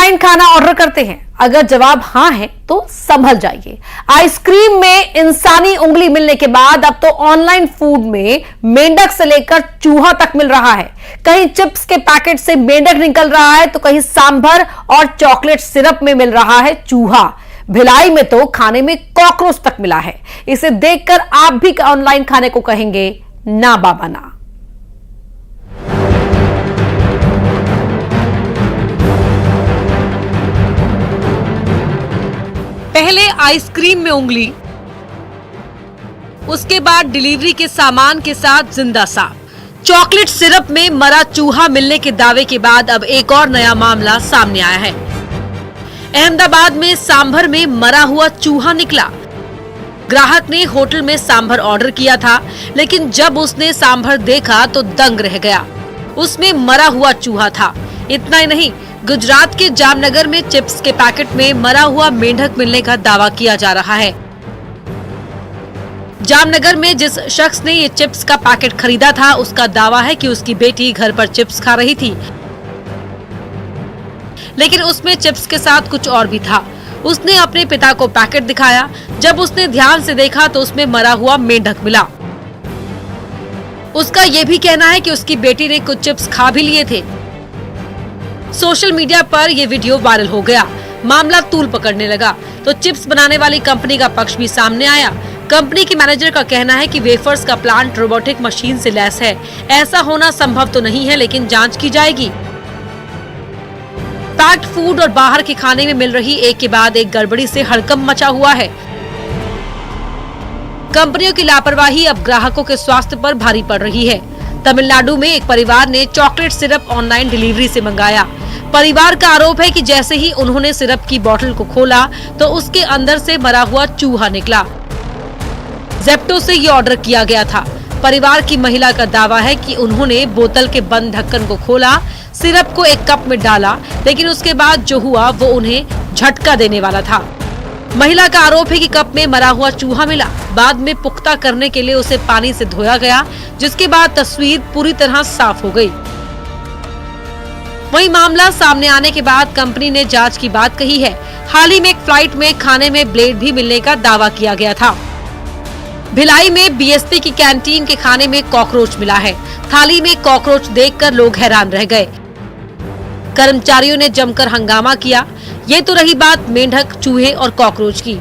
Online खाना order करते हैं? अगर जवाब हां है तो संभल जाइए। आइसक्रीम में इंसानी उंगली मिलने के बाद अब तो ऑनलाइन फूड में मेंढक से लेकर चूहा तक मिल रहा है। कहीं चिप्स के पैकेट से मेंढक निकल रहा है तो कहीं सांभर और चॉकलेट सिरप में मिल रहा है चूहा। भिलाई में तो खाने में कॉकरोच तक मिला है। इसे देखकर आप भी ऑनलाइन खाने को कहेंगे ना बाबा ना। पहले आइसक्रीम में उंगली, उसके बाद डिलीवरी के सामान के साथ जिंदा सांप, चॉकलेट सिरप में मरा चूहा मिलने के दावे के बाद अब एक और नया मामला सामने आया है। अहमदाबाद में सांभर में मरा हुआ चूहा निकला। ग्राहक ने होटल में सांभर ऑर्डर किया था, लेकिन जब उसने सांभर देखा तो दंग रह गया। उसमें मरा हुआ चूहा था। इतना ही नहीं, गुजरात के जामनगर में चिप्स के पैकेट में मरा हुआ मेंढक मिलने का दावा किया जा रहा है। जामनगर में जिस शख्स ने ये चिप्स का पैकेट खरीदा था, उसका दावा है कि उसकी बेटी घर पर चिप्स खा रही थी, लेकिन उसमें चिप्स के साथ कुछ और भी था। उसने अपने पिता को पैकेट दिखाया। जब उसने ध्यान से देखा तो उसमें मरा हुआ मेंढक मिला। उसका यह भी कहना है कि उसकी बेटी ने कुछ चिप्स खा भी लिए थे। सोशल मीडिया पर यह वीडियो वायरल हो गया। मामला तूल पकड़ने लगा तो चिप्स बनाने वाली कंपनी का पक्ष भी सामने आया। कंपनी के मैनेजर का कहना है कि वेफर्स का प्लांट रोबोटिक मशीन से लैस है। ऐसा होना संभव तो नहीं है, लेकिन जांच की जाएगी। पैक्ड फूड और बाहर के खाने में मिल रही एक के बाद एक गड़बड़ी से हड़कंप मचा हुआ है। कंपनियों की लापरवाही अब ग्राहकों के स्वास्थ्य पर भारी पड़ रही है। तमिलनाडु में एक परिवार ने चॉकलेट सिरप ऑनलाइन डिलीवरी से मंगाया। परिवार का आरोप है कि जैसे ही उन्होंने सिरप की बोतल को खोला तो उसके अंदर से मरा हुआ चूहा निकला। ज़ेप्टो से ये ऑर्डर किया गया था। परिवार की महिला का दावा है कि उन्होंने बोतल के बंद ढक्कन को खोला, सिरप को एक कप में डाला, लेकिन उसके बाद जो हुआ वो उन्हें झटका देने वाला था। महिला का आरोप है कि कप में मरा हुआ चूहा मिला। बाद में पुख्ता करने के लिए उसे पानी से धोया गया, जिसके बाद तस्वीर पूरी तरह साफ हो गई। वहीं मामला सामने आने के बाद कंपनी ने जांच की बात कही है। हाल ही में एक फ्लाइट में खाने में ब्लेड भी मिलने का दावा किया गया था। भिलाई में बीएसपी की कैंटीन के खाने में कॉकरोच मिला है। थाली में कॉकरोच देखकर लोग हैरान रह गए। कर्मचारियों ने जमकर हंगामा किया। ये तो रही बात मेंढक, चूहे और कॉकरोच की।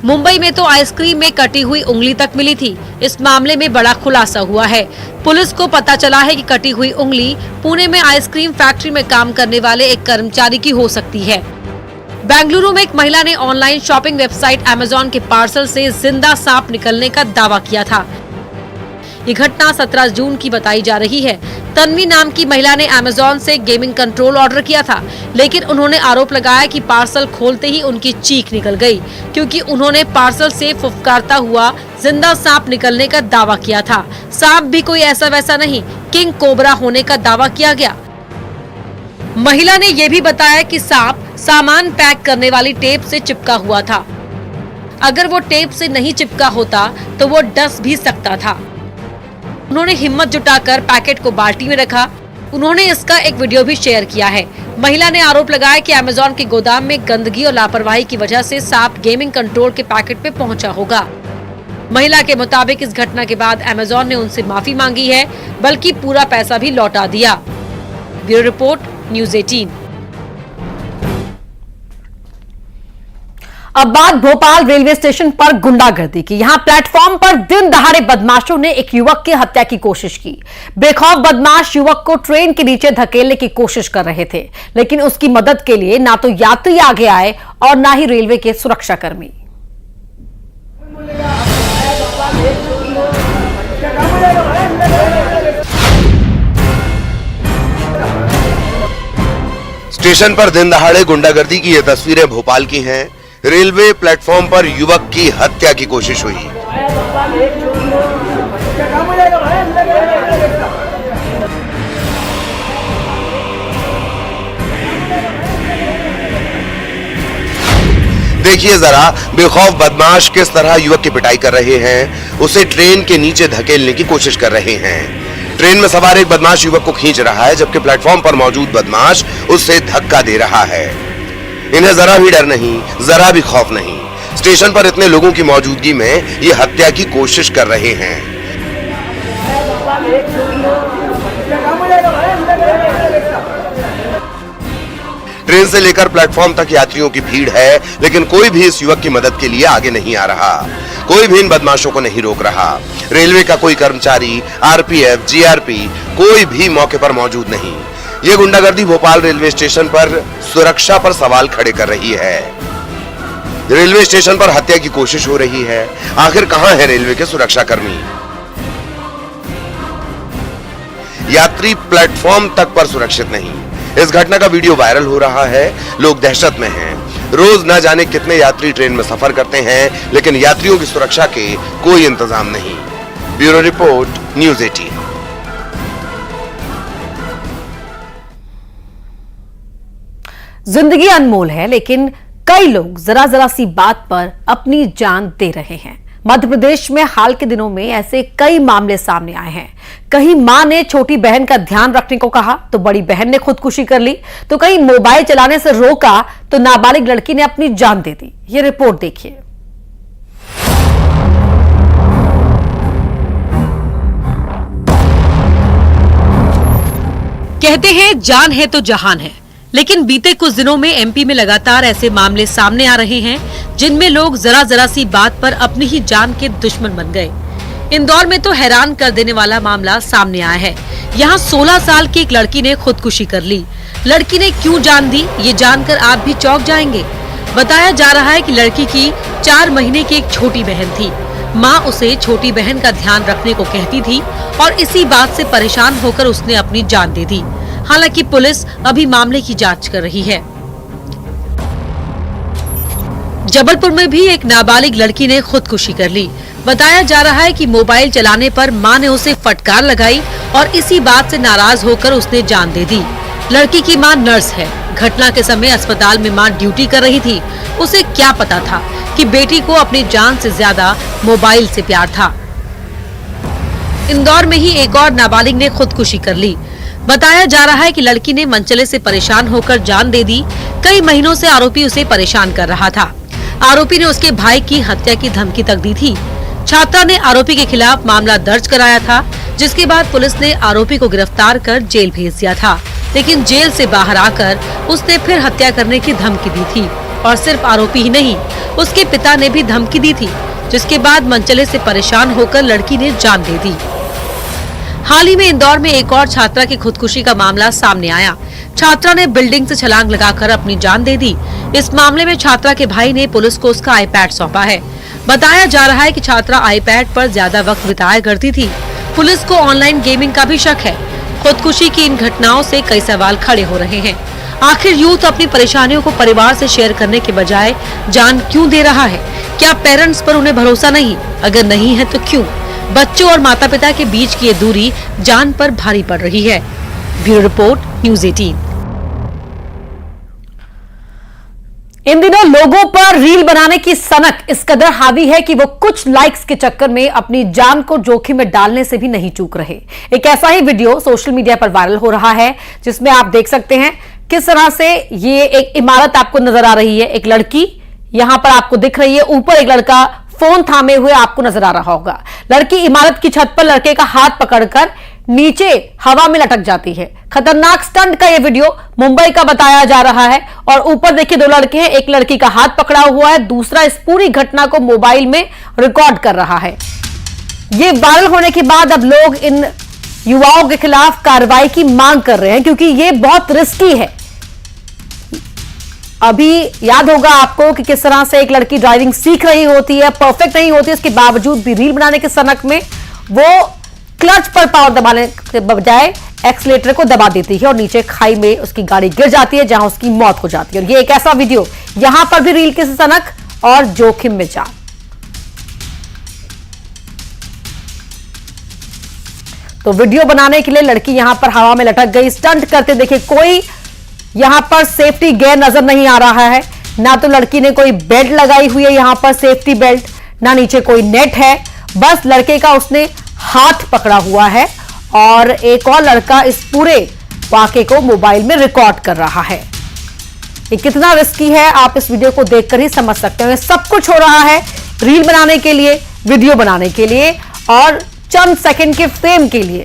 मुंबई में तो आइसक्रीम में कटी हुई उंगली तक मिली थी। इस मामले में बड़ा खुलासा हुआ है। पुलिस को पता चला है कि कटी हुई उंगली पुणे में आइसक्रीम फैक्ट्री में काम करने वाले एक कर्मचारी की हो सकती है। बेंगलुरु में एक महिला ने ऑनलाइन शॉपिंग वेबसाइट अमेज़न के पार्सल से जिंदा सांप निकलने का दावा किया था। ये घटना 17 जून की बताई जा रही है। तन्वी नाम की महिला ने अमेज़न से गेमिंग कंट्रोल ऑर्डर किया था, लेकिन उन्होंने आरोप लगाया कि पार्सल खोलते ही उनकी चीख निकल गई, क्योंकि उन्होंने पार्सल से फुफकारता हुआ जिंदा सांप निकलने का दावा किया था। सांप भी कोई ऐसा वैसा नहीं, किंग कोबरा होने का दावा किया गया। महिला ने यह भी बताया कि सांप सामान पैक करने वाली टेप से चिपका हुआ था। अगर वो टेप से नहीं चिपका होता तो वो डस भी सकता था। उन्होंने हिम्मत जुटाकर पैकेट को बाल्टी में रखा। उन्होंने इसका एक वीडियो भी शेयर किया है। महिला ने आरोप लगाया कि अमेज़न के गोदाम में गंदगी और लापरवाही की वजह से सांप गेमिंग कंट्रोल के पैकेट पे पहुंचा होगा। महिला के मुताबिक इस घटना के बाद अमेज़न ने उनसे माफी मांगी है, बल्कि पूरा पैसा भी लौटा दिया। Bureau report, news 18। अब बात भोपाल रेलवे स्टेशन पर गुंडागर्दी की। यहां प्लेटफॉर्म पर दिन दहाड़े बदमाशों ने एक युवक की हत्या की कोशिश की। बेखौफ बदमाश युवक को ट्रेन के नीचे धकेलने की कोशिश कर रहे थे, लेकिन उसकी मदद के लिए ना तो यात्री आगे आए और ना ही रेलवे के सुरक्षाकर्मी। स्टेशन पर दिन दहाड़े गुंडागर्दी की ये तस्वीरें भोपाल की हैं। रेलवे प्लेटफॉर्म पर युवक की हत्या की कोशिश हुई। देखिए जरा बेखौफ बदमाश किस तरह युवक की पिटाई कर रहे हैं, उसे ट्रेन के नीचे धकेलने की कोशिश कर रहे हैं। ट्रेन में सवार एक बदमाश युवक को खींच रहा है, जबकि प्लेटफॉर्म पर मौजूद बदमाश उसे धक्का दे रहा है। इन्हें जरा भी डर नहीं, जरा भी खौफ नहीं। स्टेशन पर इतने लोगों की मौजूदगी में ये हत्या की कोशिश कर रहे हैं। ट्रेन से लेकर प्लेटफॉर्म तक यात्रियों की भीड़ है, लेकिन कोई भी इस युवक की मदद के लिए आगे नहीं आ रहा। कोई भी इन बदमाशों को नहीं रोक रहा। रेलवे का कोई कर्मचारी, आरपीएफ, जीआरपी कोई भी मौके पर मौजूद नहीं। ये गुंडागर्दी भोपाल रेलवे स्टेशन पर सुरक्षा पर सवाल खड़े कर रही है। रेलवे स्टेशन पर हत्या की कोशिश हो रही है। आखिर कहां है रेलवे के सुरक्षाकर्मी? यात्री प्लेटफॉर्म तक पर सुरक्षित नहीं। इस घटना का वीडियो वायरल हो रहा है। लोग दहशत में हैं। रोज न जाने कितने यात्री ट्रेन में सफर करते हैं, लेकिन यात्रियों की सुरक्षा के कोई इंतजाम नहीं। Bureau report, news 18। जिंदगी अनमोल है, लेकिन कई लोग जरा जरा सी बात पर अपनी जान दे रहे हैं। मध्य प्रदेश में हाल के दिनों में ऐसे कई मामले सामने आए हैं। कहीं मां ने छोटी बहन का ध्यान रखने को कहा तो बड़ी बहन ने खुदकुशी कर ली, तो कहीं मोबाइल चलाने से रोका तो नाबालिग लड़की ने अपनी जान दे दी। ये रिपोर्ट देखिए। कहते हैं जान है तो जहान है, लेकिन बीते कुछ दिनों में एमपी में लगातार ऐसे मामले सामने आ रहे हैं जिनमें लोग जरा जरा सी बात पर अपनी ही जान के दुश्मन बन गए। इंदौर में तो हैरान कर देने वाला मामला सामने आया है। यहाँ 16 साल की एक लड़की ने खुदकुशी कर ली। लड़की ने क्यों जान दी, ये जानकर आप भी चौंक जाएंगे। बताया जा रहा है कि लड़की की 4 महीने की एक छोटी बहन थी। माँ उसे छोटी बहन का ध्यान रखने को कहती थी और इसी बात से परेशान होकर उसने अपनी जान दे दी। हालांकि पुलिस अभी मामले की जांच कर रही है। जबलपुर में भी एक नाबालिग लड़की ने खुदकुशी कर ली। बताया जा रहा है कि मोबाइल चलाने पर मां ने उसे फटकार लगाई और इसी बात से नाराज होकर उसने जान दे दी। लड़की की मां नर्स है। घटना के समय अस्पताल में मां ड्यूटी कर रही थी। उसे क्या पता था कि बेटी को अपनी जान से ज्यादा मोबाइल से प्यार था। इंदौर में ही एक और नाबालिग ने खुदकुशी कर ली। बताया जा रहा है कि लड़की ने मनचले से परेशान होकर जान दे दी। कई महीनों से आरोपी उसे परेशान कर रहा था। आरोपी ने उसके भाई की हत्या की धमकी तक दी थी। छात्रा ने आरोपी के खिलाफ मामला दर्ज कराया था, जिसके बाद पुलिस ने आरोपी को गिरफ्तार कर जेल भेज दिया था। लेकिन जेल से बाहर आकर उसने फिर हत्या करने की धमकी दी थी। और सिर्फ आरोपी ही नहीं, उसके पिता ने भी धमकी दी थी, जिसके बाद मनचले से परेशान होकर लड़की ने जान दे दी। हाल ही में इंदौर में एक और छात्रा की खुदकुशी का मामला सामने आया। छात्रा ने बिल्डिंग से छलांग लगाकर अपनी जान दे दी। इस मामले में छात्रा के भाई ने पुलिस को उसका आईपैड सौंपा है। बताया जा रहा है कि छात्रा आईपैड पर ज्यादा वक्त बिताया करती थी। पुलिस को ऑनलाइन गेमिंग का भी शक है। खुदकुशी की इन घटनाओं से कई सवाल खड़े हो रहे हैं। आखिर यूथ अपनी परेशानियों को परिवार से शेयर करने के बजाय जान क्यों दे रहा है? क्या पेरेंट्स पर उन्हें भरोसा नहीं? अगर नहीं है तो क्यों? बच्चों और माता पिता के बीच की ये दूरी जान पर भारी पड़ रही है। Bureau report, news 18। इन दिनों लोगों पर रील बनाने की सनक इस कदर हावी है कि वो कुछ लाइक्स के चक्कर में अपनी जान को जोखिम में डालने से भी नहीं चूक रहे। एक ऐसा ही वीडियो सोशल मीडिया पर वायरल हो रहा है, जिसमें आप देख सकते हैं किस तरह से ये एक इमारत आपको नजर आ रही है। एक लड़की यहां पर आपको दिख रही है, ऊपर एक लड़का फोन थामे हुए आपको नजर आ रहा होगा। लड़की इमारत की छत पर लड़के का हाथ पकड़कर नीचे हवा में लटक जाती है। खतरनाक स्टंट का यह वीडियो मुंबई का बताया जा रहा है। और ऊपर देखिए 2 लड़के हैं, एक लड़की का हाथ पकड़ा हुआ है, दूसरा इस पूरी घटना को मोबाइल में रिकॉर्ड कर रहा है। ये वायरल होने के बाद अब लोग इन युवाओं के खिलाफ कार्रवाई की मांग कर रहे हैं, क्योंकि ये बहुत रिस्की है। अभी याद होगा आपको कि किस तरह से एक लड़की ड्राइविंग सीख रही होती है, परफेक्ट नहीं होती, इसके बावजूद भी रील बनाने के सनक में वो क्लच पर पावर दबाने के बजाय एक्सीलेटर को दबा देती है और नीचे खाई में उसकी गाड़ी गिर जाती है, जहां उसकी मौत हो जाती है। और ये एक ऐसा वीडियो, यहां पर भी रील की सनक और जोखिम में जान। तो वीडियो बनाने के लिए लड़की यहां पर हवा में लटक गई। स्टंट करते देखिए, कोई यहां पर सेफ्टी गियर नजर नहीं आ रहा है। ना तो लड़की ने कोई बेल्ट लगाई हुई है यहां पर, सेफ्टी बेल्ट, ना नीचे कोई नेट है। बस लड़के का उसने हाथ पकड़ा हुआ है और एक और लड़का इस पूरे वाकये को मोबाइल में रिकॉर्ड कर रहा है। ये कितना रिस्की है आप इस वीडियो को देखकर ही समझ सकते हैं। सब कुछ हो रहा है रील बनाने के लिए, वीडियो बनाने के लिए और चंद सेकंड के फेम के लिए।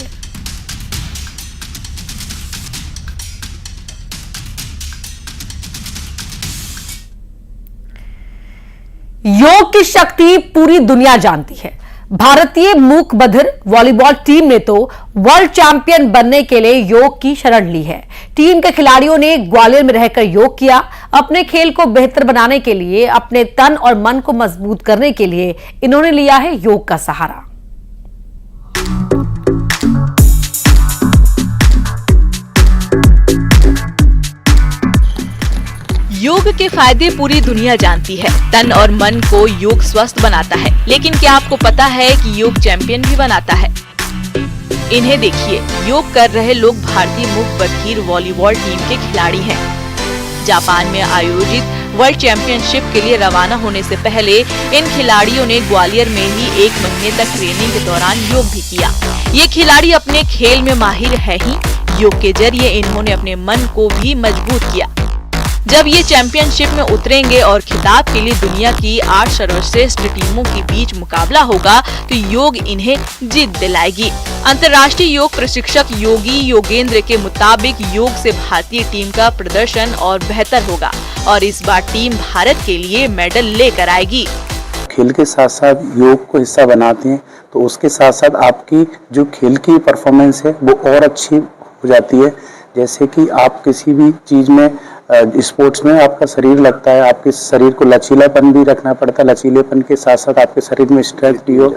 योग की शक्ति पूरी दुनिया जानती है। भारतीय मूक बधिर वॉलीबॉल टीम ने तो वर्ल्ड चैंपियन बनने के लिए योग की शरण ली है। टीम के खिलाड़ियों ने ग्वालियर में रहकर योग किया। अपने खेल को बेहतर बनाने के लिए, अपने तन और मन को मजबूत करने के लिए इन्होंने लिया है योग का सहारा। योग के फायदे पूरी दुनिया जानती है। तन और मन को योग स्वस्थ बनाता है, लेकिन क्या आपको पता है कि योग चैंपियन भी बनाता है? इन्हें देखिए, योग कर रहे लोग भारतीय मूक बधिर वॉलीबॉल टीम के खिलाड़ी हैं। जापान में आयोजित वर्ल्ड चैंपियनशिप के लिए रवाना होने से पहले इन खिलाड़ियों ने ग्वालियर में ही 1 महीने तक ट्रेनिंग के दौरान योग भी किया। ये खिलाड़ी अपने खेल में माहिर है ही, योग के जरिए इन्होंने अपने मन को भी मजबूत किया। जब ये चैंपियनशिप में उतरेंगे और खिताब के लिए दुनिया की 8 सर्वश्रेष्ठ टीमों के बीच मुकाबला होगा तो योग इन्हें जीत दिलाएगी। अंतर्राष्ट्रीय योग प्रशिक्षक योगी योगेंद्र के मुताबिक योग से भारतीय टीम का प्रदर्शन और बेहतर होगा और इस बार टीम भारत के लिए मेडल लेकर आएगी। खेल के साथ साथ योग को हिस्सा बनाते हैं तो उसके साथ साथ आपकी जो खेल की परफॉर्मेंस है वो और अच्छी हो जाती है। जैसे कि आप किसी भी चीज में स्पोर्ट्स में आपका शरीर लगता है, आपके शरीर को लचीलापन भी रखना पड़ता है। लचीलेपन के साथ साथ आपके शरीर में स्ट्रेंथ भी हो,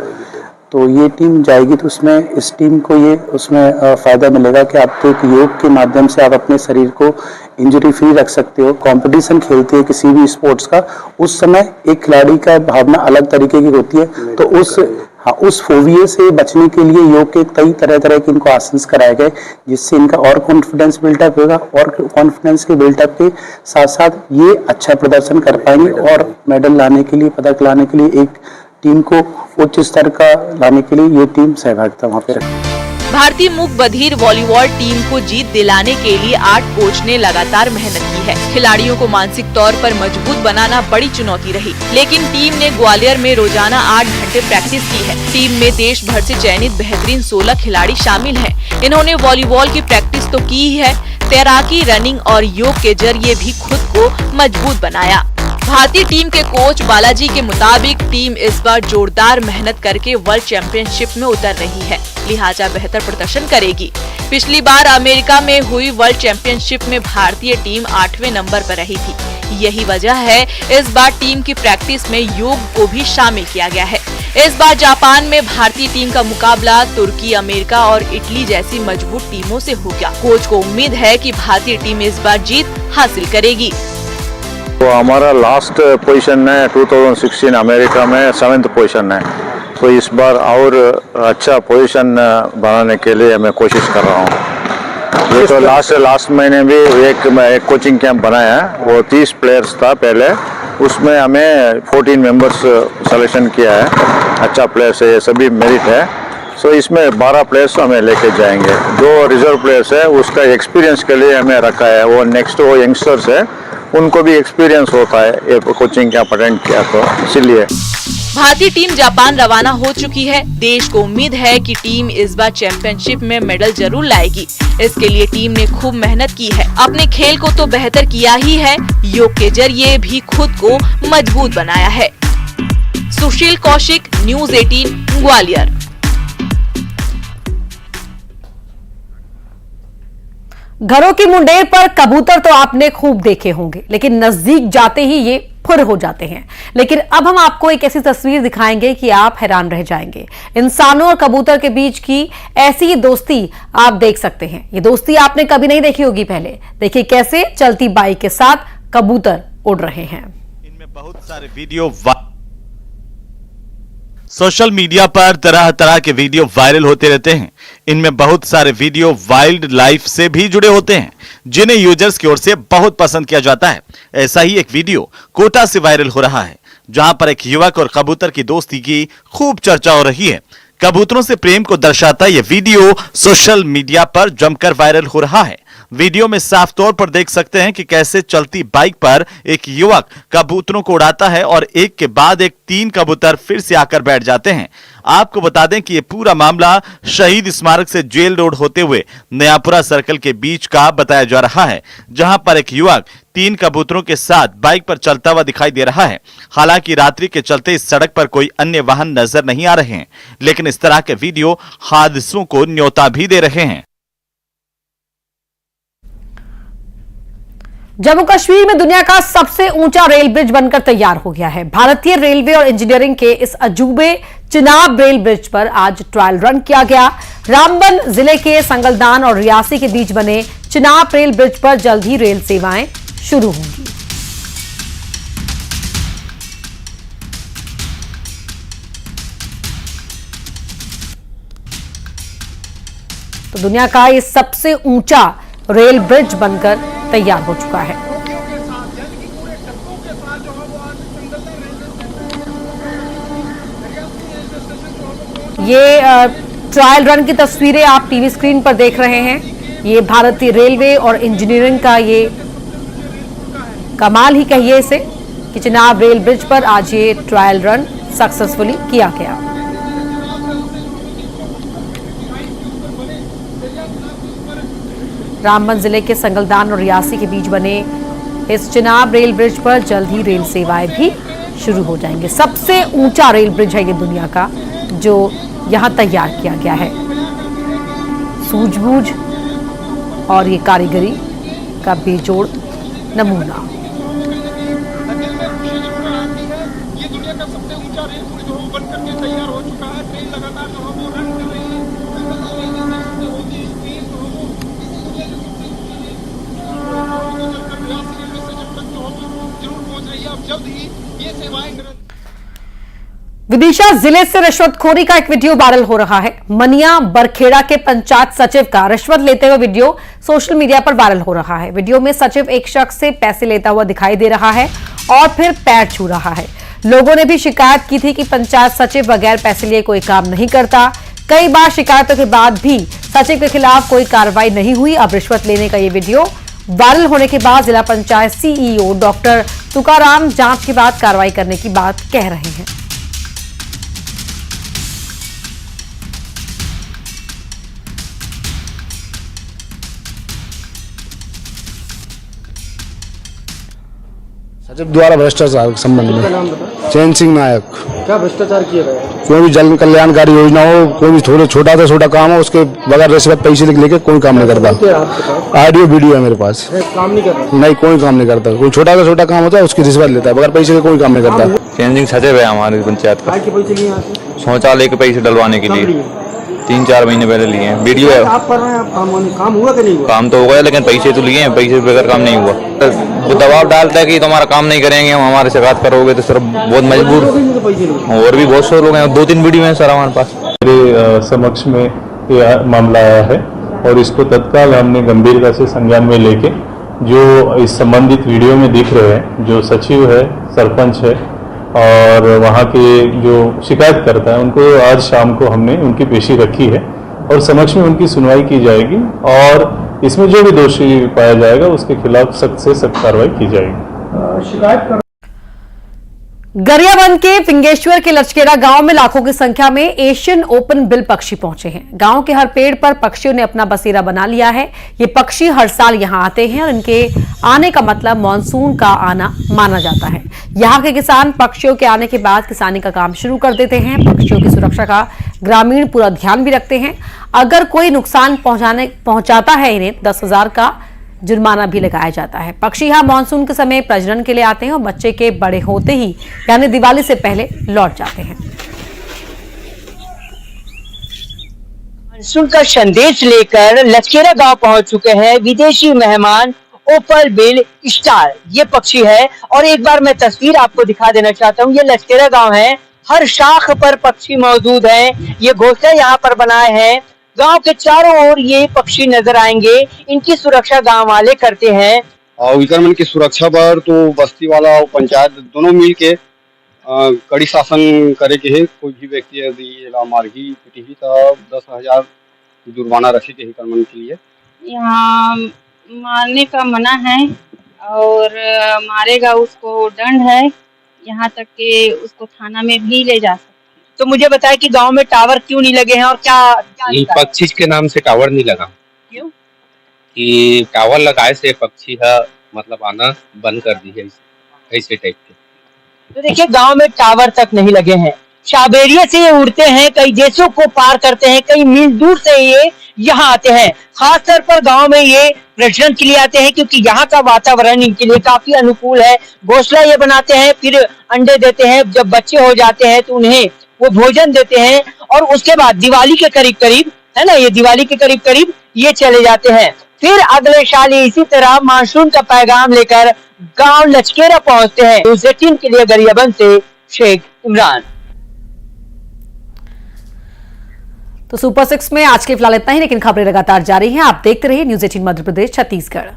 तो ये टीम जाएगी तो उसमें इस टीम को ये उसमें फायदा मिलेगा कि आप तो एक योग के माध्यम से आप अपने शरीर को इंजरी फ्री रख सकते हो। कंपटीशन खेलते हैं किसी भी स्पोर्ट्स का, उस समय एक खिलाड़ी का भावना अलग तरीके की होती है, तो उस फोबिया से बचने के लिए योग के कई तरह के इनको आसन कराए गए, जिससे इनका और कॉन्फिडेंस बिल्डअप होगा और कॉन्फिडेंस के बिल्डअप के साथ साथ ये अच्छा प्रदर्शन कर पाएंगे और मेडल लाने के लिए, पदक लाने के लिए, एक टीम को उच्च स्तर का लाने के लिए ये टीम सहभागिता वहाँ पे रखी। भारतीय मूक बधिर वॉलीबॉल टीम को जीत दिलाने के लिए 8 कोच ने लगातार मेहनत की है। खिलाड़ियों को मानसिक तौर पर मजबूत बनाना बड़ी चुनौती रही, लेकिन टीम ने ग्वालियर में रोजाना 8 घंटे प्रैक्टिस की है। टीम में देश भर से चयनित बेहतरीन 16 खिलाड़ी शामिल हैं। इन्होंने वॉलीबॉल की प्रैक्टिस तो की ही है, तैराकी, रनिंग और योग के जरिए भी खुद को मजबूत बनाया। भारतीय टीम के कोच बालाजी के मुताबिक टीम इस बार जोरदार मेहनत करके वर्ल्ड चैंपियनशिप में उतर रही है, लिहाजा बेहतर प्रदर्शन करेगी। पिछली बार अमेरिका में हुई वर्ल्ड चैंपियनशिप में भारतीय टीम 8वें नंबर पर रही थी। यही वजह है इस बार टीम की प्रैक्टिस में योग को भी शामिल किया गया है। इस बार जापान में भारतीय टीम का मुकाबला तुर्की, अमेरिका और इटली जैसी मजबूत टीमों से होगा। कोच को उम्मीद है कि भारतीय टीम इस बार जीत हासिल करेगी। तो हमारा लास्ट पोजीशन है 2016 अमेरिका में 7th पोजीशन है, तो इस बार और अच्छा पोजीशन बनाने के लिए मैं कोशिश कर रहा हूँ। ये तो लास्ट महीने भी एक कोचिंग कैंप बनाया है, वो 30 प्लेयर्स था पहले, उसमें हमें 14 मेंबर्स सिलेक्शन किया है। अच्छा प्लेयर्स है, ये सभी मेरिट है। सो इसमें 12 प्लेयर्स हमें लेके जाएंगे। जो रिजर्व प्लेयर्स है उसका एक्सपीरियंस के लिए हमें रखा है, वो नेक्स्ट वो यंगस्टर्स है उनको भी एक्सपीरियंस होता है ये कोचिंग कैंप अटेंड किया, तो इसीलिए। भारतीय टीम जापान रवाना हो चुकी है। देश को उम्मीद है कि टीम इस बार चैंपियनशिप में मेडल जरूर लाएगी। इसके लिए टीम ने खूब मेहनत की है। अपने खेल को तो बेहतर किया ही है, योग के जरिए भी खुद को मजबूत बनाया है। सुशील कौशिक, न्यूज़ 18 ग्वालियर। घरों की मुंडेर पर कबूतर तो आपने खूब देखे होंगे, लेकिन नजदीक जाते ही ये फुर हो जाते हैं। लेकिन अब हम आपको एक ऐसी तस्वीर दिखाएंगे कि आप हैरान रह जाएंगे। इंसानों और कबूतर के बीच की ऐसी ही दोस्ती आप देख सकते हैं। ये दोस्ती आपने कभी नहीं देखी होगी पहले। देखिए कैसे चलती बाइक के साथ कबूतर उड़ रहे हैं। इनमें बहुत सारे वीडियो सोशल मीडिया पर तरह तरह के वीडियो वायरल होते रहते हैं। इनमें बहुत सारे वीडियो वाइल्ड लाइफ से भी जुड़े होते हैं, जिन्हें यूजर्स की ओर से बहुत पसंद किया जाता है। ऐसा ही एक वीडियो कोटा से वायरल हो रहा है, जहां पर एक युवक और कबूतर की दोस्ती की खूब चर्चा हो रही है। कबूतरों से प्रेम को दर्शाता यह वीडियो सोशल मीडिया पर जमकर वायरल हो रहा है। वीडियो में साफ तौर पर देख सकते हैं कि कैसे चलती बाइक पर एक युवक कबूतरों को उड़ाता है और एक के बाद एक 3 कबूतर फिर से आकर बैठ जाते हैं। आपको बता दें कि यह पूरा मामला शहीद स्मारक से जेल रोड होते हुए नयापुरा सर्कल के बीच का बताया जा रहा है, जहां पर एक युवक 3 कबूतरों के साथ बाइक पर चलता हुआ दिखाई दे रहा है। हालांकि रात्रि के चलते इस सड़क पर कोई अन्य वाहन नजर नहीं आ रहे हैं, लेकिन इस तरह के वीडियो हादसों को न्योता भी दे रहे हैं। जम्मू कश्मीर में दुनिया का सबसे ऊंचा रेल ब्रिज बनकर तैयार हो गया है। भारतीय रेलवे और इंजीनियरिंग के इस अजूबे चिनाब रेल ब्रिज पर आज ट्रायल रन किया गया। रामबन जिले के संगलदान और रियासी के बीच बने चिनाब रेल ब्रिज पर जल्द ही रेल सेवाएं शुरू होंगी। तो दुनिया का ये सबसे ऊंचा रेल ब्रिज बनकर तैयार हो चुका है। ये ट्रायल रन की तस्वीरें आप टीवी स्क्रीन पर देख रहे हैं। ये भारतीय रेलवे और इंजीनियरिंग का ये कमाल ही कहिए इसे कि चिनाब रेल ब्रिज पर आज ये ट्रायल रन सक्सेसफुली किया गया। रामबन जिले के संगलदान और रियासी के बीच बने इस चिनाब रेल ब्रिज पर जल्द ही रेल सेवाएं भी शुरू हो जाएंगे। सबसे ऊंचा रेल ब्रिज है ये दुनिया का, जो यहां तैयार किया गया है। सूझबूझ और ये कारीगरी का बेजोड़ नमूना। ये दुनिया का सबसे ऊंचा रेल ब्रिज बनकर के तैयार हो चुका है। ट्रेन लगातार जो है वो रन कर रही है। जल्द ही ये सेवाएं। विदिशा जिले से रिश्वतखोरी का एक वीडियो वायरल हो रहा है। मनिया बरखेड़ा के पंचायत सचिव का रिश्वत लेते हुए वीडियो सोशल मीडिया पर वायरल हो रहा है। वीडियो में सचिव एक शख्स से पैसे लेता हुआ दिखाई दे रहा है और फिर पैर छू रहा है। लोगों ने भी शिकायत की थी कि पंचायत सचिव बगैर पैसे लिए कोई काम नहीं करता। कई बार शिकायतों के बाद भी सचिव के खिलाफ कोई कार्रवाई नहीं हुई। अब रिश्वत लेने का ये वीडियो वायरल होने के बाद जिला पंचायत सीईओ डॉक्टर तुकाराम जांच के बाद कार्रवाई करने की बात कह रहे हैं। सचिव द्वारा भ्रष्टाचार के संबंध में चैन सिंह नायक। क्या भ्रष्टाचार किया गया? कोई भी जन कल्याणकारी योजना हो, कोई भी छोटा से छोटा काम हो, उसके बगैर रिश्वत पैसे लेके कोई काम नहीं करता। ऑडियो वीडियो है मेरे पास। काम नहीं करता? नहीं, कोई काम नहीं करता। कोई छोटा से छोटा काम होता है उसकी रिश्वत लेता है, बगैर पैसे के कोई काम नहीं करता। चैन सिंह सचिव है हमारी पंचायत का। पैसे लिए यहाँ से? शौचालय के पैसे डलवाने के लिए 3-4 महीने पहले लिए हैं। वीडियो है। आप कर रहे हैं, काम हुआ कि नहीं हुआ? काम तो हो गया, लेकिन पैसे तो लिए हैं, पैसे बगैर काम नहीं हुआ। वो दबाव डालता है कि तुम्हारा काम नहीं करेंगे, हम हमारे से बात करोगे तो सर बहुत मजबूर। और भी बहुत से लोग हैं, 2-3 वीडियो हैं सर हमारे पास। मेरे समक्ष में यह मामला आया है और इसको तत्काल हमने गंभीरता से संज्ञान में लेके जो इस संबंधित वीडियो में दिख रहे हैं, जो सचिव है, सरपंच है और वहाँ के जो शिकायत करता है, उनको आज शाम को हमने उनकी पेशी रखी है और समक्ष में उनकी सुनवाई की जाएगी और इसमें जो भी दोषी पाया जाएगा उसके खिलाफ सख्त से सख्त कार्रवाई की जाएगी। शिकायत गरियाबंद के फिंगेश्वर के लचकेरा गांव में लाखों की संख्या में एशियन ओपन बिल पक्षी पहुंचे हैं। गांव के हर पेड़ पर पक्षियों ने अपना बसेरा बना लिया है। ये पक्षी हर साल यहां आते हैं और इनके आने का मतलब मानसून का आना माना जाता है। यहां के किसान पक्षियों के आने के बाद किसानी का काम शुरू कर देते हैं। पक्षियों की सुरक्षा का ग्रामीण पूरा ध्यान भी रखते हैं। अगर कोई नुकसान पहुंचाता है इन्हें 10,000 का जुर्माना भी लगाया जाता है। पक्षी यहाँ मानसून के समय प्रजनन के लिए आते हैं और बच्चे के बड़े होते ही यानी दिवाली से पहले लौट जाते हैं। मानसून का संदेश लेकर लचकेरा गांव पहुंच चुके हैं विदेशी मेहमान ओपल बिल स्टार। ये पक्षी है और एक बार मैं तस्वीर आपको दिखा देना चाहता हूँ। ये लचकेरा गांव है, हर शाख पर पक्षी मौजूद हैं। ये घोंसला यहाँ पर बनाए हैं। गांव के चारों ओर ये पक्षी नजर आएंगे। इनकी सुरक्षा गांव वाले करते हैं। और विक्रमण की सुरक्षा पर तो बस्ती वाला और पंचायत दोनों मिल के कड़ी शासन करे के है। कोई भी व्यक्ति यदि मार्गी पिटी तो 10,000 जुर्माना रखे के ही कर्मन के लिए। यहाँ मारने का मना है और मारेगा उसको दंड है, यहाँ तक कि उसको थाना में भी ले जा सकते। तो मुझे बताएं कि गांव में टावर क्यों नहीं लगे हैं और क्या पक्षी के नाम से टावर नहीं लगा। क्यों? कि टावर लगाए से पक्षी है मतलब आना बंद कर दी है ऐसे टाइप के। तो देखिए गांव में टावर तक नहीं लगे हैं, शाबेरिये से ये उड़ते हैं, कई देशों को पार करते हैं, कई मील दूर से ये यहाँ आते हैं। खास तौर पर गांव में ये प्रजनन के लिए आते हैं क्योंकि यहाँ का वातावरण इनके लिए काफी अनुकूल है। घोंसला ये बनाते हैं, फिर अंडे देते हैं, जब बच्चे हो जाते हैं तो उन्हें वो भोजन देते हैं और उसके बाद दिवाली के करीब करीब है ना, ये दिवाली के करीब करीब ये चले जाते हैं। फिर अगले साल ये इसी तरह मानसून का पैगाम लेकर गांव लचकेरा पहुंचते हैं। न्यूज़ 18 के लिए गरियाबंद से शेख इमरान। तो सुपर 6 में आज के फिलहाल इतना ही, लेकिन खबरें लगातार जारी हैं। आप देखते रहिए न्यूज़ 18 मध्य प्रदेश छत्तीसगढ़।